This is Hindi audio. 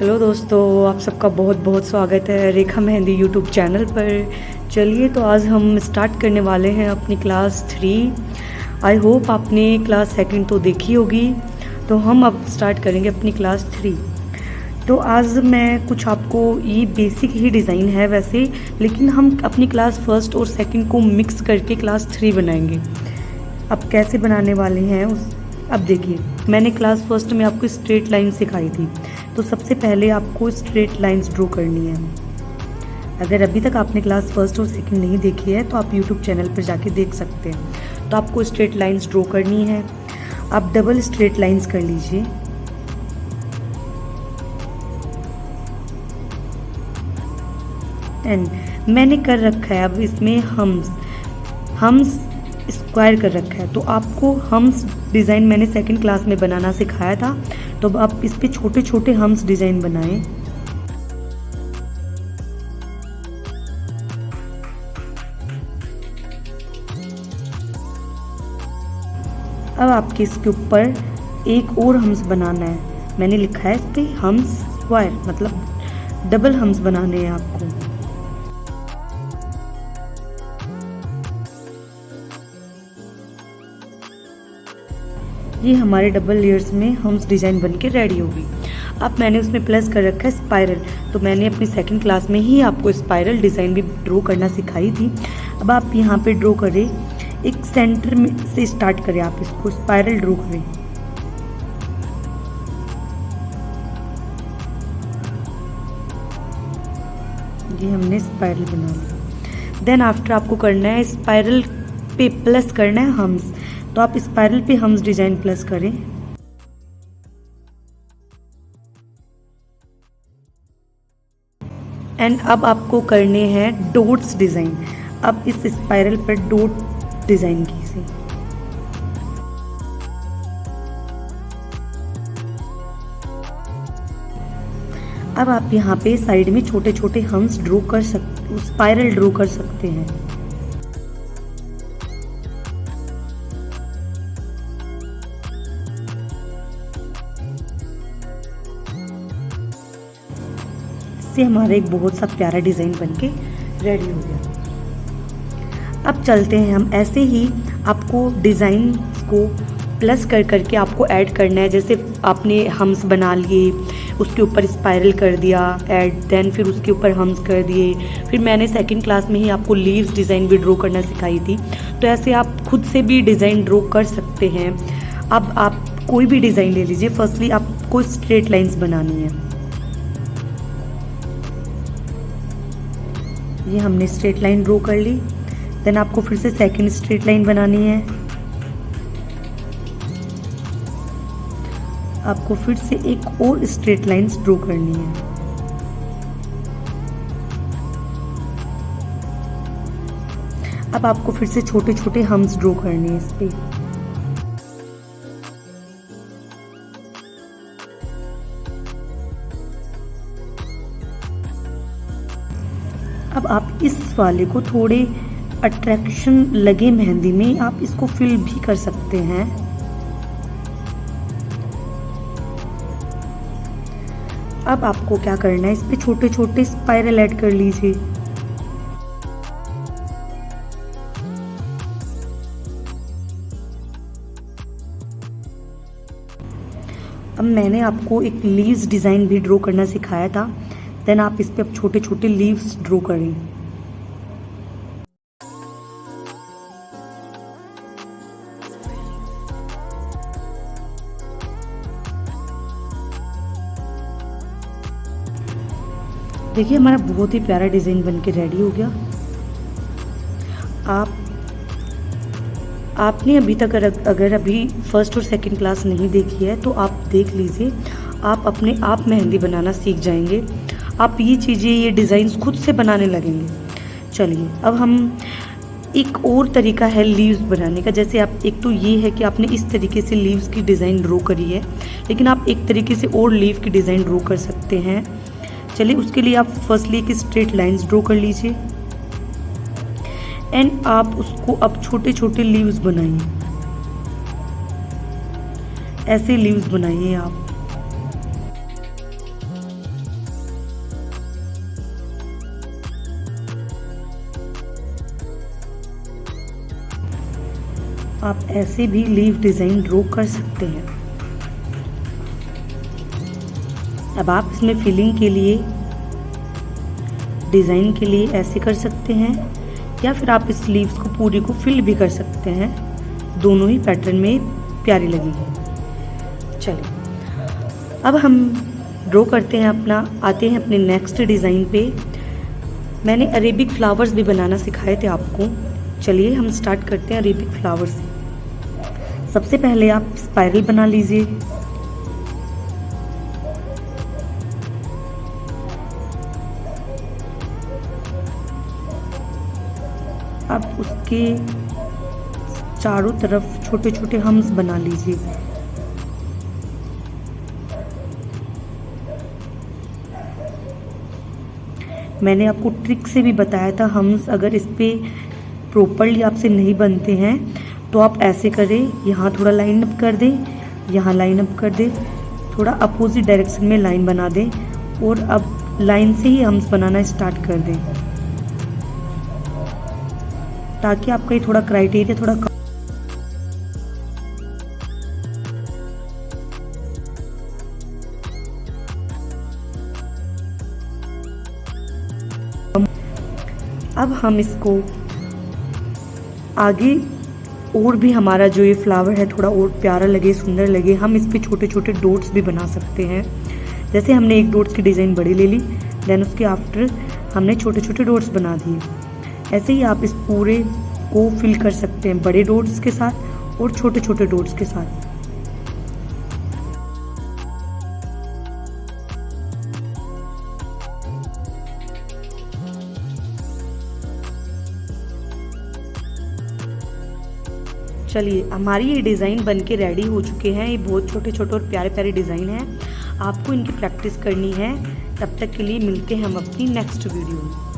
हेलो दोस्तों, आप सबका बहुत बहुत स्वागत है रेखा मेहंदी यूट्यूब चैनल पर। चलिए तो आज हम स्टार्ट करने वाले हैं अपनी क्लास 3। आई होप आपने क्लास 2 तो देखी होगी। तो हम अब स्टार्ट करेंगे अपनी क्लास 3। तो आज मैं कुछ आपको, ये बेसिक ही डिज़ाइन है वैसे, लेकिन हम अपनी क्लास 1 और 2 को मिक्स करके क्लास 3 बनाएंगे। अब कैसे बनाने वाले हैं अब देखिए, मैंने क्लास 1 में आपको स्ट्रेट लाइन सिखाई थी। तो सबसे पहले आपको स्ट्रेट लाइंस ड्रॉ करनी है। अगर अभी तक आपने क्लास 1 और 2 नहीं देखी है तो आप यूट्यूब चैनल पर जाके देख सकते हैं। तो आपको स्ट्रेट लाइंस ड्रॉ करनी है। आप डबल स्ट्रेट लाइंस कर लीजिए। एंड मैंने कर रखा है, अब इसमें हम्स स्क्वायर कर रखा है। तो आपको हम्स डिज़ाइन मैंने 2nd क्लास में बनाना सिखाया था। तो अब आप इस पे छोटे छोटे हम्स डिज़ाइन बनाएं। अब आपके इसके ऊपर एक और हम्स बनाना है। मैंने लिखा है इस पे हम्स स्क्वायर, मतलब डबल हम्स बनाने हैं आपको। ये हमारे डबल लेयर्स में हम्स डिज़ाइन बनके रेडी होगी। अब मैंने उसमें प्लस कर रखा है स्पाइरल। तो मैंने अपनी 2nd क्लास में ही आपको स्पाइरल डिज़ाइन भी ड्रॉ करना सिखाई थी। अब आप यहाँ पे ड्रॉ करें, एक सेंटर में से स्टार्ट करें, आप इसको स्पाइरल ड्रॉ करें। ये हमने स्पाइरल बना लिया। देन आफ्टर आपको करना है स्पाइरल पे प्लस करना है हम्स। तो आप स्पाइरल पे हम्स डिज़ाइन प्लस करें। एंड अब आपको करने हैं डॉट्स डिज़ाइन। अब इस स्पाइरल पर डॉट डिज़ाइन कीजिए। अब आप यहाँ पे साइड में छोटे छोटे हम्स ड्रॉ कर सकते, स्पाइरल ड्रॉ कर सकते हैं। इससे हमारा एक बहुत सा प्यारा डिज़ाइन बनके रेडी हो गया। अब चलते हैं हम, ऐसे ही आपको डिज़ाइन को प्लस कर करके आपको ऐड करना है। जैसे आपने हम्स बना लिए, उसके ऊपर स्पाइरल कर दिया ऐड, देन फिर उसके ऊपर हम्स कर दिए। फिर मैंने 2nd क्लास में ही आपको लीव्स डिज़ाइन भी ड्रॉ करना सिखाई थी। तो ऐसे आप खुद से भी डिज़ाइन ड्रॉ कर सकते हैं। अब आप कोई भी डिज़ाइन ले लीजिए। फर्स्टली आपको स्ट्रेट लाइंस बनानी है। ये हमने स्ट्रेट लाइन ड्रॉ कर ली। देन आपको फिर से 2nd स्ट्रेट लाइन बनानी है। आपको फिर से एक और स्ट्रेट लाइंस ड्रॉ करनी है। अब आपको फिर से छोटे छोटे हम्स ड्रॉ करने हैं इस पे। अब आप इस वाले को थोड़े अट्रैक्शन लगे मेहंदी में आप इसको फिल भी कर सकते हैं। अब आपको क्या करना है, इस पे छोटे छोटे स्पाइरल ऐड कर लीजिए। अब मैंने आपको एक लीव्स डिज़ाइन भी ड्रॉ करना सिखाया था। देन आप इस पे अब छोटे छोटे लीव्स ड्रॉ करें। देखिए हमारा बहुत ही प्यारा डिज़ाइन बनके रेडी हो गया। आपने अभी तक अगर अभी 1st और 2nd क्लास नहीं देखी है तो आप देख लीजिए। आप अपने आप मेहंदी बनाना सीख जाएंगे। आप ये चीज़ें, ये डिज़ाइंस खुद से बनाने लगेंगे। चलिए अब हम, एक और तरीका है लीव्स बनाने का। जैसे आप, एक तो ये है कि आपने इस तरीके से लीव्स की डिज़ाइन ड्रॉ करी है, लेकिन आप एक तरीके से और लीव की डिज़ाइन ड्रॉ कर सकते हैं। चलिए उसके लिए आप फर्स्टली एक स्ट्रेट लाइंस ड्रॉ कर लीजिए। एंड आप उसको अब छोटे छोटे लीव्स बनाइए। ऐसे लीव्स बनाइए आप। आप ऐसे भी लीफ डिज़ाइन ड्रॉ कर सकते हैं। अब आप इसमें फिलिंग के लिए, डिज़ाइन के लिए ऐसे कर सकते हैं, या फिर आप इस लीव्स को पूरी को फिल भी कर सकते हैं। दोनों ही पैटर्न में प्यारी लगेगी। चलिए अब हम ड्रॉ करते हैं अपना, आते हैं अपने नेक्स्ट डिज़ाइन पे। मैंने अरेबिक फ्लावर्स भी बनाना सिखाए थे आपको। चलिए हम स्टार्ट करते हैं अरेबिक फ्लावर्स से। सबसे पहले आप स्पाइरल बना लीजिए। अब उसके चारों तरफ छोटे छोटे हम्स बना लीजिए। मैंने आपको ट्रिक से भी बताया था, हम्स अगर इस पे प्रॉपरली आपसे नहीं बनते हैं तो आप ऐसे करें, यहाँ थोड़ा लाइन अप कर दें, यहाँ लाइन अप कर दें, थोड़ा अपोजिट डायरेक्शन में लाइन बना दें और अब लाइन से ही हम्स बनाना स्टार्ट कर दें, ताकि आपका ये थोड़ा क्राइटेरिया थोड़ा अब हम इसको आगे और भी, हमारा जो ये फ्लावर है थोड़ा और प्यारा लगे, सुंदर लगे, हम इस पे छोटे छोटे डॉट्स भी बना सकते हैं। जैसे हमने एक डॉट्स की डिज़ाइन बड़ी ले ली, देन उसके आफ्टर हमने छोटे छोटे डॉट्स बना दिए। ऐसे ही आप इस पूरे को फिल कर सकते हैं बड़े डॉट्स के साथ और छोटे छोटे डॉट्स के साथ। चलिए हमारी ये डिज़ाइन बनके रेडी हो चुके हैं। ये बहुत छोटे छोटे और प्यारे प्यारे डिज़ाइन हैं। आपको इनकी प्रैक्टिस करनी है। तब तक के लिए मिलते हैं हम अपनी नेक्स्ट वीडियो में।